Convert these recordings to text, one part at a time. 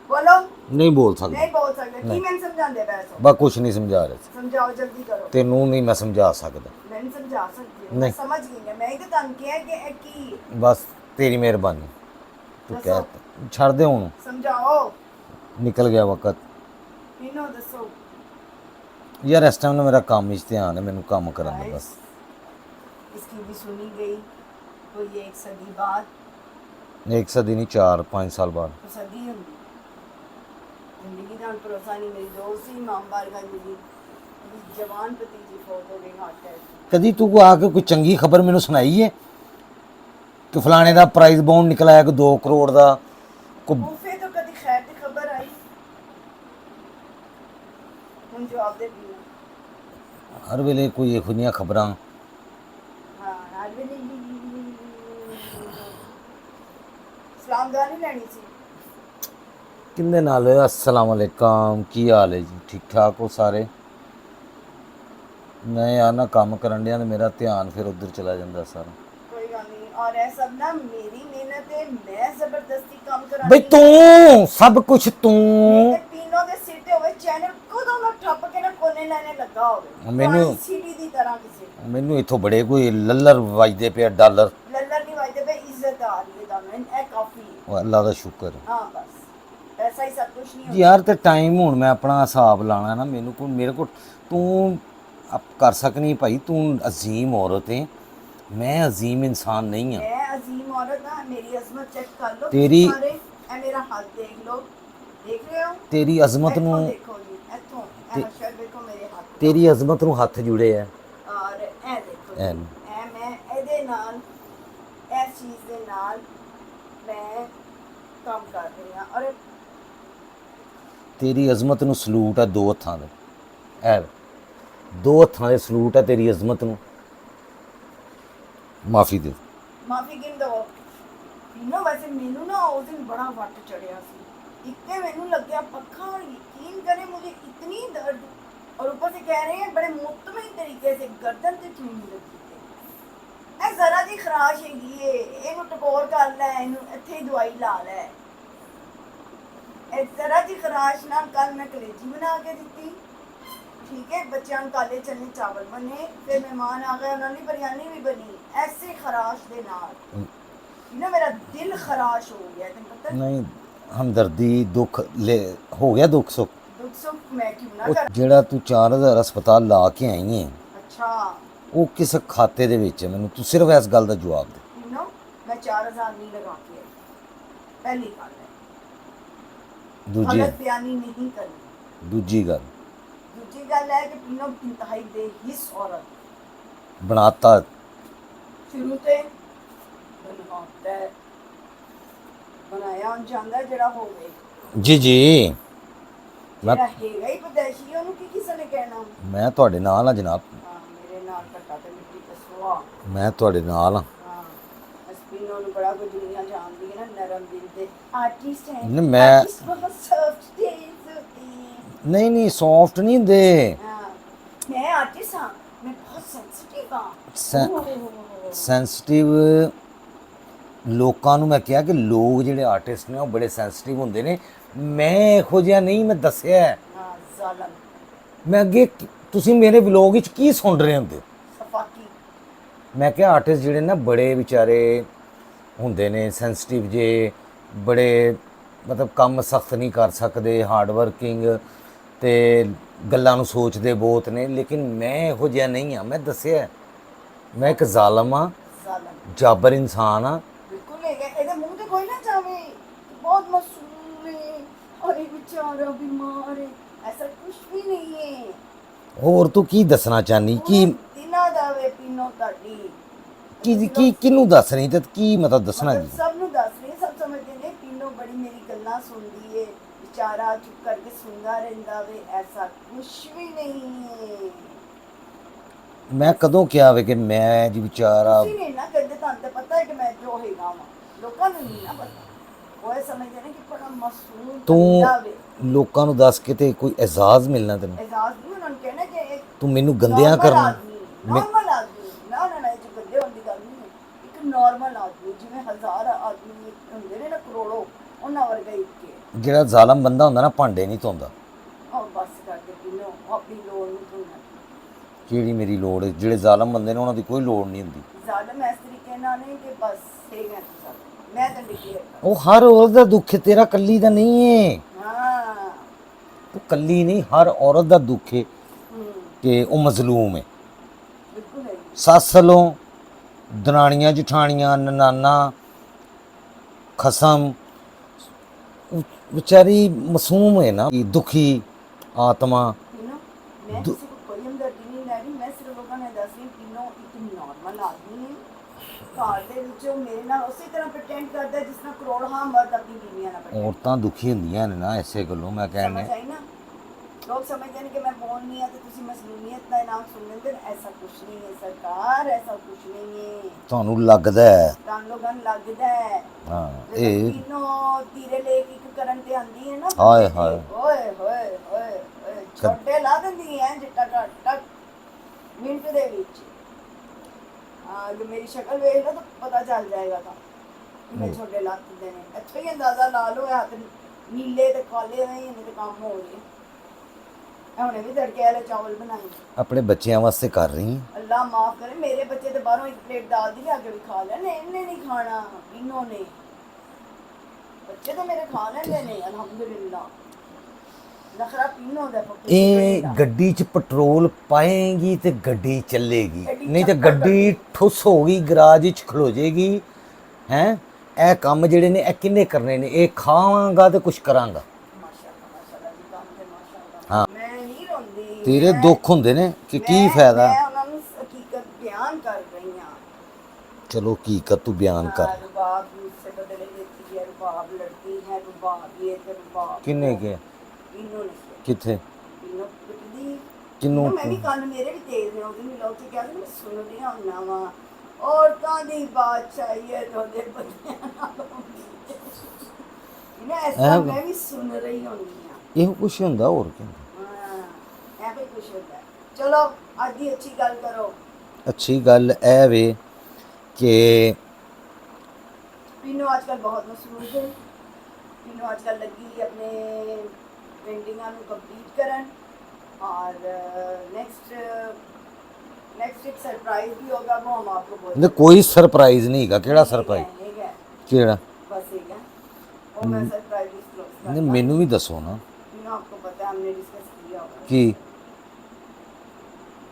बोलो। नहीं बोल सकता। नहीं बोल सकते की मैं समझांदे पैसो बस कुछ नहीं समझा रहे समझाओ जल्दी करो तेनू नहीं मैं समझा सकता मैं नहीं समझा सकती मैं नहीं समझ गई मैं ही तो तंग किया कि ए की बस तेरी मेहरबानी तू दसो कह छड़ दे हूँ समझाओ निकल गया वक्त इनो दसो यार इस टाइम ना मेरा काम ही ध्यान है मैनू काम करन दे बस इसकी भी सुनी गई तो ये एक सदी बाद 1 सदी नहीं 4-5 साल बाद तो सदी होंगी जिंदगी का भरोसा नहीं मेरी दोस्त ही इमाम बारगंज जी जवान भतीजी फौत हो गई हार्ट अटैक कदी तू आके कोई चंगी खबर मैनू सुनाई है कि फलाने का प्राइज बाउंड निकला है कि 2 करोड़ का फिर तो कभी खैर की खबर आई हम जवाब दे दिया हर वेले कोई ਇਹੋ ਜਿਹੀਆਂ खबर हाँ आज भी नहीं सलाम दुआ नहीं लेनी सी किंदे नाल अस्सलाम वालेकुम की हाल है जी ठीक ठाक हो सारे मैं यार ना काम करन दिया मेरा ध्यान फिर उधर चला जाता सारा कोई गल नहीं और ये सब ना मेरी मेहनत है मैं जबरदस्ती काम करा बई तू सब कुछ तू तीनों दे सिर ते होवे चैनल कदों ना ठप के ना कोने लाने लगा होवे मैनू सीडी दी तरह किसी मैनू इथों बड़े कोई लल्लर वजदे पे डॉलर लल्लर नहीं वाजदे पे इज्जत आ रही है दामन ए काफी अल्लाह का शुक्र है हां बस पैसा ही सब कुछ नहीं यार ते टाइम हुण मैं अपना हिसाब लाना ना मेनू को मेरे को तू अब कर सकनी भाई तू अजीम औरत है मैं अजीम इंसान नहीं हाँ मैं अजीम औरत ना मेरी अजमत चेक कर लो तेरी सारे ए मेरा हाथ देख लो देख रहे हो तेरी अजमत नू देखो जी इथों ए हशर देखो मेरे हाथ तेरी अजमत नू हथ जुड़े है और ए देखो ਐ ए मैं एदे नाल इस चीज दे नाल मैं काम कर रही हां और तेरी अजमत नू सलूट है 2 हत्थां दे ऐ 2 हत्थां दे सलूट है तेरी अजमत नू माफ़ी दे माफी गिन दो तीनों वैसे मेनू ना उस दिन बड़ा वट चढ़िया सी इतने मेनू लग्या पक्का और यकीन करें मुझे इतनी दर्द और ऊपर से कह रहे हैं बड़े मुतमईन तरीके से गर्दन ते चूनी लगी है जरा जी खराश हैगी है ਇਹਨੂੰ ਟਕੋਰ ਕਰ ਲੈ ਇਹਨੂੰ ਇੱਥੇ ਹੀ ਦਵਾਈ ਲਾ ਲੈ ਇਹ ਜ਼ਰਾ ਜੀ ਖਰਾਸ਼ ਨਾਲ ਕੱਲ ਮੈਂ ਕਲੇਜੀ ਬਣਾ ਕੇ ਦਿੱਤੀ ठीक है बच्चों काले चने चावल बने फिर मेहमान आ गए उन्होंने बिरयानी भी बनी ऐसे खराश दे नाल ना मेरा दिल खराश हो गया तुम पता नहीं हमदर्दी दुख ले हो गया दुख सुख सुख मैं क्यों ना कर ਜਿਹੜਾ ਤੂੰ 4000 ਹਸਪਤਾਲ ਲਾ ਕੇ ਆਈ ਹੈ अच्छा ਉਹ ਕਿਸ ਖਾਤੇ ਦੇ ਵਿੱਚ ਹੈ ਮੈਨੂੰ ਤੂੰ ਸਿਰਫ ਇਸ ਗੱਲ ਦਾ ਜਵਾਬ ਦੇ यू नो मैं 4000 नहीं लगा के आई पहली बात है ਦੂਜੀ गलत बयानी नहीं करनी ਦੂਜੀ ਗੱਲ दूसरी गल है कि तीनों इंतहाई बेहिस औरत ਬਣਾਤਾ शुरू से बनाता है बनाया उन चाहता जड़ा हो गए ਜੀ ਜੀ ਜਿਹੜਾ ਹੈਗਾ ਹੀ ਪਦੈਸ਼ੀ ਉਹਨੂੰ ਕੀ ਕਿਸੇ ਨੇ ਕਹਿਣਾ ਮੈਂ ਤੁਹਾਡੇ ਨਾਲ ਆ ਜਨਾਬ ਹਾਂ ਮੇਰੇ ਨਾਲ ਘੱਟਾ ਤੇ ਮਿੱਟੀ ਕਸਵਾ ਮੈਂ ਤੁਹਾਡੇ ਨਾਲ ਆ ਹਾਂ ਅਸਪੀਨੋ ਨੂੰ ਬੜਾ ਕੁਝ ਦੁਨੀਆ ਜਾਣਦੀ ਹੈ ਨਾ ਨਰਮ ਦਿਲ ਦੇ ਆਰਟਿਸਟ ਹੈ ਨਹੀਂ, ਮੈਂ- ਆਰਟਿਸਟ ਬਹੁਤ ਸੌਫਟ ਟੇਲਸ ਹੋਤੇ ਹੈ ਨਹੀਂ ਨਹੀਂ ਸੌਫਟ ਨਹੀਂ ਹੁੰਦੇ ਹਾਂ ਮੈਂ ਆਰਟਿਸਟ ਹਾਂ ਮੈਂ ਬਹੁਤ ਸੈਂਸਿਟਿਵ ਹਾਂ ਸੈਂਸਿਟਿਵ ਲੋਕਾਂ ਨੂੰ ਮੈਂ ਕਿਹਾ ਕਿ ਲੋਕ ਜਿਹੜੇ ਆਰਟਿਸਟ ਨੇ ਉਹ ਬੜੇ ਸੈਂਸਿਟਿਵ ਹੁੰਦੇ ਨੇ ਮੈਂ ਇਹੋ ਜਿਹਾ ਨਹੀਂ ਮੈਂ ਦੱਸਿਆ ਹਾਂ ਜ਼ਾਲਮ ਮੈਂ ਅੱਗੇ ਤੁਸੀਂ ਮੇਰੇ ਵਲੌਗ ਵਿੱਚ ਕੀ ਸੁਣ ਰਹੇ ਹੁੰਦੇ ਸਫਾਕੀ ਮੈਂ ਕਿਹਾ ਆਰਟਿਸਟ ਜਿਹੜੇ ਨਾ ਬੜੇ ਵਿਚਾਰੇ ਹੁੰਦੇ ਨੇ ਸੈਂਸਿਟਿਵ ਜੇ ਬੜੇ ਮਤਲਬ ਕੰਮ ਸਖਤ ਨਹੀਂ ਕਰ ਸਕਦੇ ਹਾਰਡ ਵਰਕਿੰਗ ਤੇ ਗੱਲਾਂ ਨੂੰ ਸੋਚਦੇ ਬਹੁਤ ਨੇ ਲੇਕਿਨ ਮੈਂ ਇਹੋ ਜਿਹਾ ਨਹੀਂ ਹਾਂ ਮੈਂ ਦੱਸਿਆ ਮੈਂ ਇੱਕ ਜ਼ਾਲਮ ਹਾਂ ਜ਼ਾਲਮ ਜਾਬਰ ਇਨਸਾਨ ਹਾਂ ਬਿਲਕੁਲ ਹੈਗਾ ਇਹਦੇ ਮੂੰਹ ਤੇ ਕੋਈ ਨਾ ਜਾਵੇ ਬਹੁਤ ਮਾਸੂਮ ਹੈ और एक बेचारा बीमार है ऐसा कुछ भी नहीं है ਹੋਰ ਤੂੰ ਕੀ ਦੱਸਣਾ ਚਾਹਨੀ ਕੀ तिना दावे पीनो ताड़ी ਕੀ ਕਿਹਨੂੰ ਦੱਸ ਰਹੀ ਤੇ ਕੀ ਮਤਲਬ ਦੱਸਣਾ ਜੀ सब नु दस रही सब समझते ने पीनो बड़ी मेरी गल्ला सुनदी है बेचारा चुप करके सुनदा रहंदा वे ऐसा कुछ भी नहीं है ਮੈਂ ਕਦੋਂ ਕਿਹਾ ਵੇ ਕਿ ਮੈਂ ਜੀ ਵਿਚਾਰਾ ਤੁਸੀਂ ਨਹੀਂ ਨਾ ਕਹਿੰਦੇ ਤੁਹਾਨੂੰ ਤਾਂ ਪਤਾ ਹੈ ਕਿ ਮੈਂ ਜੋ ਹੈਗਾ ਵਾਂ ਲੋਕਾਂ ਨੂੰ ਨਹੀਂ ਨਾ ਪਤਾ ਉਹ ਇਹ ਸਮਝਦੇ ਨੇ ਕਿ ਬੜਾ ਮਾਸੂਮ ਬੰਦਾ ਵੇ ਲੋਕਾਂ ਨੂੰ ਦੱਸ ਕੇ ਤੇ ਕੋਈ ਇਜਾਜ਼ ਮਿਲਣਾ ਤੈਨੂੰ एजाज नहीं उन्होंने कहना कि एक ਤੂੰ ਮੈਨੂੰ ਗੰਦਿਆਂ ਕਰਨਾ नॉर्मल आदमी ना ना ना जो गंदे होने की गल नहीं है एक नॉर्मल आदमी जिवें हजार आदमी होंदे ने ना करोड़ों ਉਹਨਾਂ ਵਰਗਾ ਹੀ ਕੇ ਜਿਹੜਾ ਜ਼ਾਲਮ ਬੰਦਾ ਹੁੰਦਾ ਨਾ ਭਾਂਡੇ ਨਹੀਂ ਧੋਂਦਾ। ਉਹ ਬਸ ਕਰਕੇ ਪੀਨੋ, ਆਪਣੀ ਲੋੜ ਨੂੰ ਧੋਣਾ। ਕਿਹੜੀ ਮੇਰੀ ਲੋੜ ਹੈ? ਜਿਹੜੇ ਜ਼ਾਲਮ ਬੰਦੇ ਨੇ ਉਹਨਾਂ ਦੀ ਕੋਈ ਲੋੜ ਨਹੀਂ ਹੁੰਦੀ। ਜ਼ਾਲਮ ਇਸ ਤਰੀਕੇ ਨਾਲ ਨਹੀਂ ਕਿ ਬਸ ਸਹੀ ਹੈ ਤੁਸੀਂ, ਮੈਂ ਤਾਂ ਡਿਕਲੇਅਰ ਉਹ ਹਰ ਔਰਤ ਦਾ ਦੁੱਖ ਹੈ, ਤੇਰਾ ਕੱਲੀ ਦਾ ਨਹੀਂ ਹੈ। ਹਾਂ। ਤੂੰ ਕੱਲੀ ਨਹੀਂ, ਹਰ ਔਰਤ ਦਾ ਦੁੱਖ ਹੈ ਕਿ ਉਹ ਮਜ਼ਲੂਮ ਹੈ। ਬਿਲਕੁਲ ਹੈ। ਸੱਸ ਵੱਲੋਂ, ਦਰਾਣੀਆਂ ਜਠਾਣੀਆਂ, ਨਨਾਨਾ, ਖਸਮ, ਉਹ ਵਿਚਾਰੀ ਮਾਸੂਮ ਹੈ ਨਾ, ਦੁਖੀ ਆਤਮਾ। मैं किसी को कोई हमदर्दी नहीं लै रही, मैं सिर्फ लोगों ने दस रही तीनों एक नॉर्मल आदमी है घर ਦੇ ਵਿੱਚ ਮੇਰੇ ਨਾਲ ਉਸੇ ਤਰ੍ਹਾਂ ਪ੍ਰਟੈਂਡ ਕਰਦਾ ਜਿਸ ਤਰ੍ਹਾਂ ਕਰੋੜਾਂ ਮਰਦ ਆਪਣੀ ਬੀਵੀਆਂ ਨਾਲ pretend ਔਰਤਾਂ ਦੁਖੀ ਹੁੰਦੀਆਂ ਨੇ ਨਾ, ਐਸੇ ਗੱਲੋਂ ਮੈਂ ਕਹਿੰਦਾ। ਸਮਝ ਆਈ ਨਾ। ਲੋਕ ਸਮਝਦੇ ਨੇ ਕਿ ਮੈਂ ਬੋਲ ਨਹੀਂ ਆ ਤੇ ਤੁਸੀਂ ਮਸਲੂਮੀਅਤ ਦਾ ਨਾਮ ਸੁਣ ਲੈਂਦੇ ਨੇ। ਐਸਾ ਕੁਝ ਨਹੀਂ ਹੈ ਸਰਕਾਰ, ਐਸਾ ਕੁਝ ਨਹੀਂ ਹੈ। ਤੁਹਾਨੂੰ ਲੱਗਦਾ ਹੈ? ਤੁਹਾਨੂੰ ਲੋਕਾਂ ਨੂੰ ਲੱਗਦਾ ਹੈ। ਹਾਂ ਇਹ ਤਿੰਨੋਂ ਤੀਰੇ ਲੈ ਕੇ ਇੱਕ ਕਰਨ ਤੇ ਆਂਦੀ ਹੈ ਨਾ, ਹਾਏ ਹਾਏ ਓਏ ਹੋਏ ਹੋਏ ਹੋਏ ਛੋਟੇ ਲਾ ਦਿੰਦੀ ਹੈ ਜਿੱਟਾ ਟਕ ਮਿੰਟ ਦੇ ਵਿੱਚ। ਜੇ ਮੇਰੀ ਸ਼ਕਲ ਵੇਖ ਲਓ ਤਾਂ ਪਤਾ ਚੱਲ ਜਾਏਗਾ ਤਾਂ ਕਿੰਨੇ ਛੋਟੇ ਲੱਤ ਦਿੰਦੇ ਨੇ। ਇੱਥੇ ਹੀ ਅੰਦਾਜ਼ਾ ਲਾ ਲਓ, ਹੱਥ ਨੀਲੇ ਤੇ ਕਾਲੇ ਹੋਏ ਨੇ ਤੇ ਕੰਮ ਹੋ ਗਏ। ਹੁਣੇ ਵੀ ਤੜਕੇ ਵਾਲੇ ਚਾਵਲ ਬਣਾਏ ਆਪਣੇ ਬੱਚਿਆਂ ਵਾਸਤੇ ਕਰ ਰਹੀ ਹਾਂ। ਅੱਲਾ ਮਾਫ करे, मेरे बच्चे तो बाहरों एक प्लेट दाल दी आके भी खा लेने, इन्हें नहीं खाना। इन्होंने बच्चे तो मेरे खा लेने ने अल्हम्दुलिल्लाह। नखरा पीनो दा ਇਹ ਗੱਡੀ 'ਚ ਪੈਟਰੋਲ ਪਾਏਗੀ ਤੇ ਗੱਡੀ ਚੱਲੇਗੀ, ਨਹੀਂ ਤੇ ਗੱਡੀ ਠੁੱਸ ਹੋ ਗਈ, ਗਰਾਜ 'ਚ ਖਲੋ ਜਾਏਗੀ। ਹੈ ਇਹ ਕੰਮ ਜਿਹੜੇ ਨੇ ਇਹ ਕਿੰਨੇ ਕਰਨੇ ਨੇ? ਇਹ ਖਾਵਾਂਗਾ ਤੇ ਕੁਝ ਕਰਾਂਗਾ। माशाअल्लाह माशाअल्लाह जी, काम ते माशाअल्लाह। हाँ। मैं नहीं रोंदी, ਤੇਰੇ ਦੁੱਖ ਹੁੰਦੇ ਨੇ ਕਿ ਕੀ ਫਾਇਦਾ? मैं ਉਹਨਾਂ ਨੂੰ ਹਕੀਕਤ ਬਿਆਨ ਕਰ ਰਹੀ ਹਾਂ। ਚਲੋ ਹਕੀਕਤ ਤੂੰ ਬਿਆਨ ਕਰ। रुबाब से बदले देती है, रुबाब लड़ती है, रुबाब ये ते रुबाब ਕਿੰਨੇ ਕੇ? इन्होंने ਕਿੱਥੇ? इन्हों पिटदी ਕਿਨੂੰ? ਮੈਂ ਵੀ ਕੰਨ ਮੇਰੇ ਵੀ ਤੇਜ਼ ਨੇ, ਉਹਦੀ ਵੀ ਲੋਕ ਤੇ ਕਹਿੰਦੇ ਮੈਂ ਸੁਣ ਰਹੀ ਹੁੰਨਾ ਵਾ ਔਰਤਾਂ ਦੀ ਬਾਦਸ਼ਾਹੀ ਹੈ ਤੁਹਾਡੇ ਬੰਦਿਆਂ ਨਾਲ ਇਹਨਾਂ ਐਸਾ ਮੈਂ ਵੀ ਸੁਣ ਰਹੀ ਹੁੰਨੀ ਆ। ਇਹੋ ਕੁਛ ਹੁੰਦਾ, ਹੋਰ ਕੀ ਹੁੰਦਾ? ਹਾਂ ਇਹ ਵੀ ਕੁਛ ਹੁੰਦਾ। ਚਲੋ ਅੱਜ ਦੀ ਅੱਛੀ ਗੱਲ ਕਰੋ। ਅੱਛੀ ਗੱਲ ਇਹ ਵੇ ਕਿ पीनो आजकल बहुत मसरूफ है। पीनो आजकल लगी अपने पेंटिंगां ਨੂੰ ਕੰਪਲੀਟ ਕਰਨ और नेक्स्ट एक सरप्राइज भी होगा, वो हम आपको बोल ਨਹੀਂ ਕੋਈ ਸਰਪ੍ਰਾਈਜ਼ ਨਹੀਂ ਹੈਗਾ। ਕਿਹੜਾ ਸਰਪ੍ਰਾਈਜ਼? ਕਿਹੜਾ? बस एक है और मैं सरप्राइज डिस्क्लोज कर ਨਹੀਂ ਮੈਨੂੰ ਵੀ ਦੱਸੋ ਨਾ। पीनो आपको पता है हमने डिस्कस किया होगा, ਕੀ?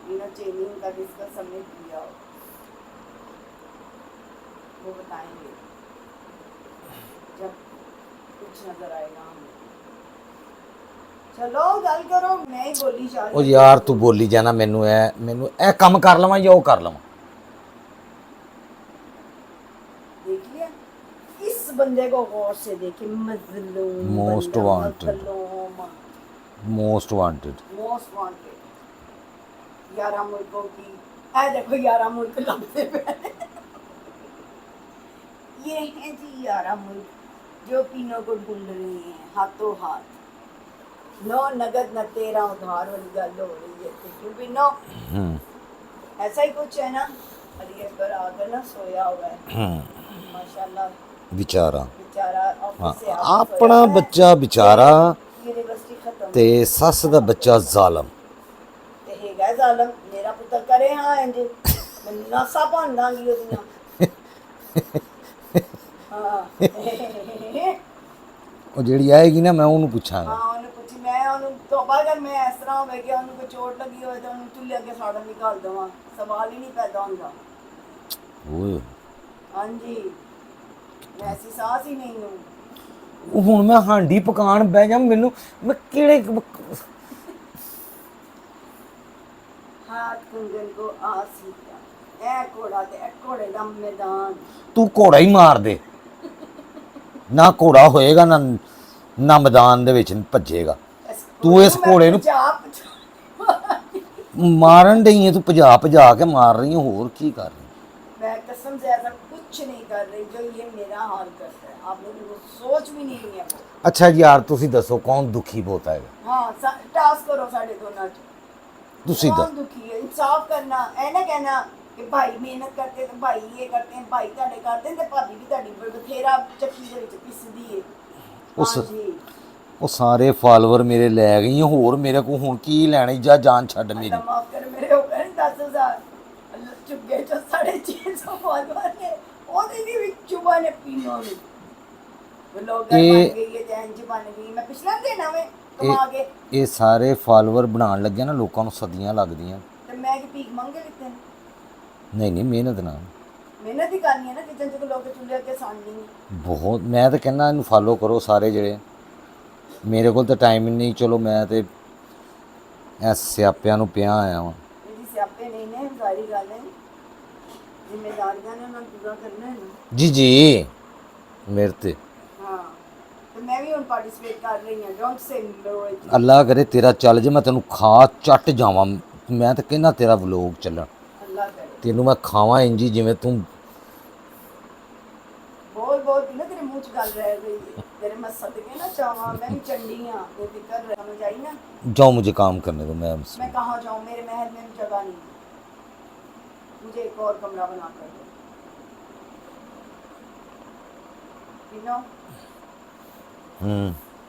पीनो चेंजिंग का डिस्कस हमने किया होगा, वो बताएंगे जब कुछ नजर आएगा हमें। चलो गल करो, मैं ही बोली जा रही ਉਹ ਯਾਰ ਤੂੰ ਬੋਲੀ ਜਾਣਾ, ਮੈਨੂੰ ਇਹ ਕੰਮ ਕਰ ਲਵਾਂ ਜਾਂ ਉਹ ਕਰ ਲਵਾਂ? देख लिया इस बंदे को गौर से देखे, मजलूम Most बंदा, wanted. मजलूम, ਮੋਸਟ ਵਾਂਟਡ। Most wanted. 11 मुल्कों की ऐ देखो 11 मुल्क लभते पे ये हैं जी 11 मुल्क जो पीनों को ढूंढ रहे हैं हाथों हाथ। नो नगद न तेरा उधार वाली गल हो रही है क्यों पीनो? ऐसा ही कुछ है ना। अली अकबर आकर ना सोया हुआ है माशाल्लाह, ਵਿਚਾਰਾ बेचारा ऑफिस से ਆਪਣਾ ਬੱਚਾ ਵਿਚਾਰਾ यूनिवर्सिटी खत्म ਤੇ ਸੱਸ ਦਾ ਬੱਚਾ ਜ਼ਾਲਮ। ਤੇ ਹੈਗਾ ਜ਼ਾਲਮ। ਮੇਰਾ ਪੁੱਤਰ ਕਰੇ ਹਾਂ ਇੰਜ ਮੈਂ ਨਾਸਾ ਭੰਨ ਦਾਂਗੀ ਉਹਦੀਆਂ। ਹਾਂ ਉਹ ਜਿਹੜੀ ਆਏਗੀ ਨਾ ਮੈਂ ਉਹਨੂੰ ਪੁੱਛਾਂਗਾ। ਹਾਂ ਉਹਨੂੰ ਪੁੱਛੀ ਮੈਂ ਉਹਨੂੰ ਤੋਬਾ ਕਰ, ਮੈਂ ਇਸ ਤਰ੍ਹਾਂ ਹੋਵੇ ਕਿ ਉਹਨੂੰ ਕੋਈ ਚੋਟ ਲੱਗੀ ਹੋਵੇ ਤਾਂ ਉਹਨੂੰ ਚੁੱਲ੍ਹੇ ਅੱਗੇ ਸਾੜਨ ਨਿਕਾਲ ਦੇਵਾਂ, ਸਵਾਲ ਹੀ ਨਹੀਂ ਪੈਦਾ ਹੁੰਦਾ। ਓਏ ਹਾਂਜੀ ਮੈਂ ਐਸੀ ਸਾਸ ਹੀ ਨਹੀਂ ਹੂੰ। ਉਹ ਹੁਣ ਮੈਂ ਹਾਂਡੀ ਪਕਾਣ ਬਹਿ ਜਾ, ਮੈਨੂੰ ਮੈਂ ਕਿਹੜੇ हाथ कुंगन को आसीता ए घोड़ा ते ए घोड़े दा मैदान। ਤੂੰ ਘੋੜਾ ਹੀ ਮਾਰ ਦੇ ਨਾ, ਘੋੜਾ ਹੋਏਗਾ ਨਾ ਨਾ ਮੈਦਾਨ ਦੇ ਵਿੱਚ ਭੱਜੇਗਾ। ਤੂੰ ਇਸ ਘੋੜੇ ਨੂੰ ਮਾਰਨ ਡਈ ਹੈ, ਤੂੰ ਭਜਾ ਭਜਾ ਕੇ ਮਾਰ ਰਹੀ ਹੈ, ਹੋਰ ਕੀ ਕਰ ਰਹੀ ਹੈ? मैं कसम से ऐसा कुछ नहीं कर रही जो ये मेरा हाल करता है। आप लोगों को सोच भी नहीं रही है वो। ਅੱਛਾ ਯਾਰ ਤੁਸੀਂ ਦੱਸੋ ਕੌਣ ਦੁਖੀ ਬਹੁਤ ਹੈਗਾ? हाँ टास्क करो साढ़े दोनों ਤੁਸੀਂ कौन ਦੱਸ। दुखी है? इंसाफ करना ऐ ना कहना कि भाई मेहनत करते तो भाई ये करते हैं, भाई ਤੁਹਾਡੇ ਕਰਦੇ ਤੇ ਭਾਬੀ ਵੀ ਤੁਹਾਡੀ ਬਥੇਰਾ ਚੱਕੀ ਦੇ ਵਿੱਚ ਪਿਸਦੀ ਹੈ। ਉਸ ਹਾਂਜੀ ਉਹ ਸਾਰੇ ਫਾਲੋਅਰ ਮੇਰੇ ਲੈ ਗਈ, ਹੋਰ ਮੇਰੇ ਕੋਲ ਹੁਣ ਕੀ ਲੈਣੀ, ਜਾ ਜਾਨ ਛੱਡ ਮੇਰੀ। ਅੱਲਾ ਮਾਫ ਕਰ, ਮੇਰੇ ਹੋ ਗਏ 10,000 ਚੁੱਕੇ ਚ 650 ਫਾਲੋਅਰ ਨੇ, ਉਹਦੇ ਵੀ ਵਿੱਚ ਚੁਬਾ ਨੇ ਪੀਨੋ ਨੂੰ ਵਲੋਗਰ ਬਣ ਇਹ ਗਈ ਹੈ, ਜੈਨ ਜੀ ਬਣ ਗਈ। ਮੈਂ ਪਿਛਲਾ ਦਿਨ ਆਵੇ ਇਹ ਕਮਾ ਕੇ ਇਹ ਸਾਰੇ ਫਾਲੋਅਰ ਬਣਾਉਣ ਲੱਗੇ ਨਾ, ਲੋਕਾਂ ਨੂੰ ਸਦੀਆਂ ਲੱਗਦੀਆਂ। ਤੇ ਮੈਂ ਕੀ ਭੀਖ ਮੰਗੇ ਲਿੱਤੇ ਨੇ? ਨਹੀਂ ਨਹੀਂ, ਮਿਹਨਤ ਨਾਲ ਮਿਹਨਤ ਹੀ ਕਰਨੀ ਹੈ ਨਾ, ਕਿਚਨ ਚ ਲੋਕ ਚੁੱਲ੍ਹੇ ਅੱਗੇ ਸਾਂਝੀ ਨਹੀਂ। ਬਹੁਤ। ਮੈਂ ਤਾਂ ਕਹਿੰਦਾ ਇਹਨੂੰ ਫਾਲੋ ਕਰੋ ਸਾਰੇ ਜਿਹੜੇ। ਮੇਰੇ ਕੋਲ ਤਾਂ ਟਾਈਮ ਹੀ ਨਹੀਂ, ਚਲੋ ਮੈਂ ਤੇ ਇਸ ਸਿਆਪਿਆਂ ਨੂੰ ਪਿਆ ਆਇਆ ਵਾਂ। ਇਹਦੀ ਸਿਆਪੇ ਨਹੀਂ ਨੇ, ਸਾਰੀ ਗੱਲ ਹੈ ਜ਼ਿੰਮੇਦਾਰੀਆਂ ਨੇ, ਉਹਨਾਂ ਨੂੰ ਪੂਰਾ ਕਰਨਾ ਹੈ ਨਾ। ਜੀ ਜੀ, ਮੇਰੇ ਤੇ ਹਾਂ, ਤੇ ਮੈਂ ਵੀ ਹੁਣ ਪਾਰਟਿਸਿਪੇਟ ਕਰ ਰਹੀ ਹਾਂ। ਡੋਂਟ ਸੇ ਨੋ। ਅੱਲਾ ਕਰੇ ਤੇਰਾ ਚੱਲ ਜੇ, ਮੈਂ ਤੈਨੂੰ ਖਾ ਚੱਟ ਜਾਵਾਂ। ਮੈਂ ਤਾਂ ਕਹਿੰਦਾ ਤੇਰਾ ਵਲੋਗ ਚੱਲਣ, ਅੱਲਾ ਕਰੇ। ਤੈਨੂੰ ਮੈਂ ਖਾਵਾਂ ਇੰਜੀ ਜਿਵੇਂ ਤੂੰ ਬੋਲ ਬੋਲ ਕੇ ਨਾ ਤੇਰੇ ਮੂੰਹ ਚ ਗੱਲ ਰਹਿ ਗਈ ਹੈ। ਤੇਰੇ ਮੈਂ ਸਦਕੇ ਨਾ ਚਾਹਾਂ, ਮੈਂ ਵੀ ਚੰਡੀ हाँ ये फिक्र समझ आई ना। जाओ, मुझे काम करने दो। मैं कहाँ जाऊँ, मेरे महल में जगह नहीं है, मुझे एक और कमरा बना कर दो। You know?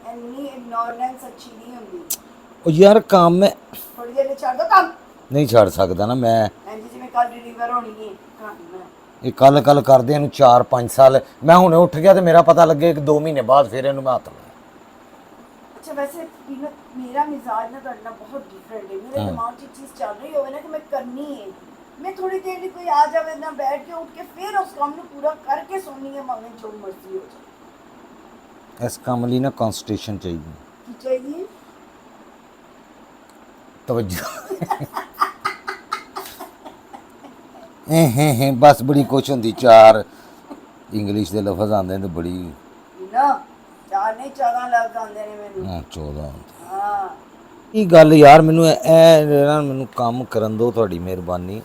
ਇੰਨੀ ਇਗਨੋਰੈਂਸ ਅੱਛੀ ਨਹੀਂ ਹੁੰਦੀ। ਉਹ ਯਾਰ ਕੰਮ ਮੈਂ ਥੋੜੀ ਦੇਰ ਲਈ ਛੱਡ ਦੋ ਕੰਮ। ਨਹੀਂ ਛੱਡ ਸਕਦਾ ਨਾ ਮੈਂ। ਇੰਜ ਜਿਵੇਂ ਕੱਲ ਡਿਲੀਵਰ ਹੋਣੀ ਹੈ ਕੰਮ। ਇਹ ਕੱਲ ਕਰਦੇ ਇਹਨੂੰ 4-5 ਸਾਲ। ਮੈਂ ਹੁਣੇ ਉੱਠ ਗਿਆ ਤੇ ਮੇਰਾ ਪਤਾ ਲੱਗੇ ਕਿ 2 ਮਹੀਨੇ ਬਾਅਦ ਫਿਰ ਇਹਨੂੰ ਮੈਂ ਹੱਥ ਲਾਇਆ। अच्छा वैसे मेरा मिजाज ना करना बहुत डिफरेंट है। मेरे दिमाग की चीज़ चल रही हो ना कि मैं करनी है, मैं थोड़ी देर भी कोई आ जाए ना, बैठ के उठ के फिर उस काम को पूरा करके सोनी है, भावें जो मर्जी हो जाए। इस काम ਲਈ ਨਾ ਕਨਸੈਂਟ੍ਰੇਸ਼ਨ ਚਾਹੀਦੀ। की चाहिए? ਤਵੱਜੋ। ਬਸ ਬੜੀ ਕੁਛ ਹੁੰਦੀ। 4 ਇੰਗਲਿਸ਼ ਦੇ ਲਫ਼ਜ਼ ਆਉਂਦੇ ਨੇ ਤੇ ਬੜੀ ना चार नहीं 14 लग आते ने मैनू। 14 ਹੁੰਦੇ। हाँ ਕੀ ਗੱਲ ਯਾਰ, ਮੈਨੂੰ ਇਹ ਜਿਹੜਾ ਮੈਨੂੰ ਕੰਮ ਕਰਨ ਦਿਓ, ਤੁਹਾਡੀ ਮਿਹਰਬਾਨੀ।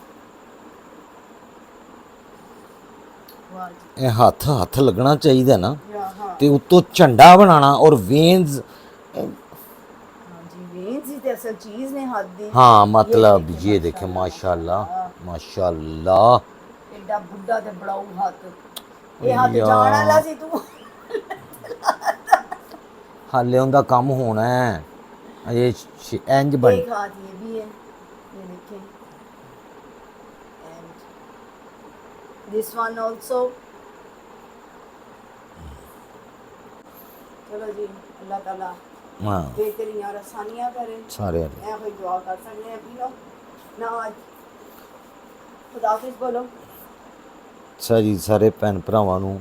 ਇਹ ਹੱਥ ਲੱਗਣਾ ਚਾਹੀਦਾ ਨਾ, हाँ ਤੇ ਉੱਤੋਂ ਝੰਡਾ ਬਣਾਉਣਾ ਔਰ ਵੇਨਸ। हाँ जी, वेन्स ही तो असल चीज़ ने हाथ दी। हाँ मतलब ये देखे माशाल्लाह माशाल्लाह। एडा बुढ़ा ते बड़ाऊ हाथ, ये हाथ जान वाला सी तू। हाले उनका काम होना है अजे इंज बन। एक हाथ ये भी है, ये देखें, and this one also। चलो जी, अल्लाह ताला हाँ बेहतरीन और आसानियां करे। सारे मैं कोई दुआ कर सकते हैं पी लो ना आज खुदा हाफिज बोलो। अच्छा जी, सारे भैन भरावां नूं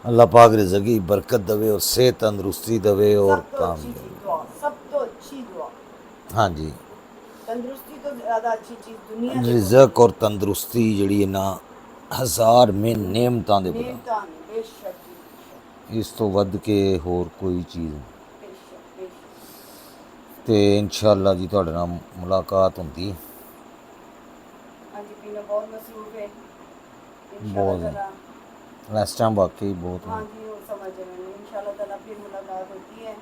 अल्लाह पाक रिज़्क़ की बरकत दवे और सेहत तंदुरुस्ती दवे और सब तो अच्छी कामयाबी। चीज दुआ, सब तो अच्छी दुआ। हाँ जी, तंदुरुस्ती तो ज़्यादा अच्छी चीज़ दुनिया में रिज़्क़ और तंदुरुस्ती जिहड़ी ना 1000 में नेमतां दे बराबर। नेमतां ने, बेशक बेशक इस तो वध के होर कोई चीज़ बेशक बेशक। ते इंशाअल्लाह जी तुहाडे नाल मुलाकात हुंदी। हाँ जी, पीना बहुत मसरूफ है बहुत। इंशाल्लाह ताला। इस टाइम वाकई बहुत हाँ जी, वो समझ रहे हैं, इंशाल्लाह ताला फिर मुलाकात होती है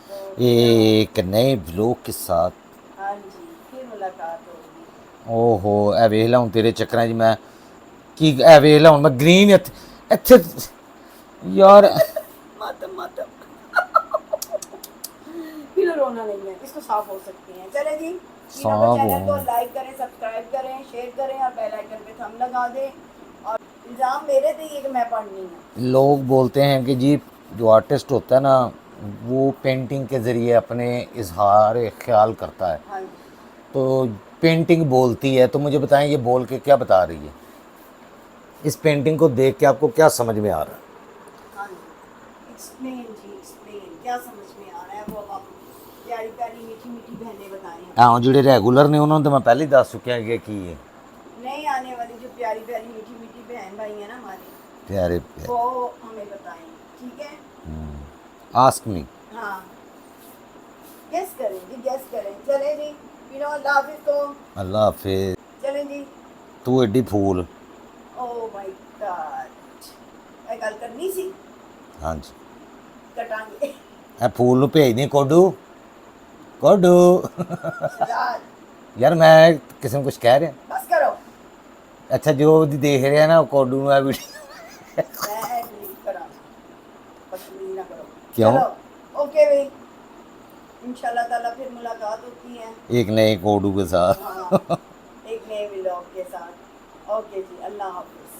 तो एक नए व्लॉग के साथ। हाँ जी, फिर मुलाकात होगी। ओहो, ए वेख ला हुण तेरे चक्करां 'च मैं की ए वेख ला हुण मैं ग्रीन इत्थे यार। मत मत फिर रोना नहीं है, इसको साफ हो सकते हैं। चले जी, साफ चैनल को हो। लाइक करें, सब्सक्राइब करें, शेयर करें और बेल आइकन पे थंब लगा दें। और इल्ज़ाम मेरे पे ये कि मैं पढ़नी है। लोग बोलते हैं कि जी जो आर्टिस्ट होता है ना, वो पेंटिंग के ज़रिए अपने इजहार ख्याल करता है। हाँ जी, तो पेंटिंग बोलती है, तो मुझे बताएं ये बोल के क्या बता रही है? इस पेंटिंग को देख के आपको क्या समझ में आ रहा है? हाँ जी, एक्सप्लेन जी एक्सप्लेन, क्या समझ में आ रहा है वो अब आप प्यारी प्यारी मीठी मीठी बहनें बताएं। हाँ, जो रेगुलर ने उन्होंने तो मैं पहले ही दस चुकिया कि ये नहीं आने वाली जो प्यारी प्यारी मीठी मीठी बहन भाई है ना हमारी, प्यारे वो हमें बताएं, ठीक है? Ask me. हाँ, गेस करें जी, गेस करें। चले जी, यू नो, अल्लाह हाफिज तो अल्लाह हाफिज। चलें जी। तू एडी फूल। ओह माय गॉड, ये गल करनी सी, हाँ जी, कटांगे। ए फूल नूं भेज दी कोडू कोडू। शहजाद, यार मैं किसी ਨੂੰ ਕੁਝ ਕਹਿ ਰਿਹਾ? बस करो। अच्छा, जो भी देख रहे हैं ना कोडू ਨੂੰ ਇਹ ਵੀਡੀਓ मैं डिलीट करा, बदतमीजी ना करो। क्यों? चलो ओके भाई, इंशाल्लाह ताला फिर मुलाकात होती है। एक नए कोडू के साथ। हाँ, एक नए व्लॉग के साथ। ओके जी, अल्लाह हाफिज।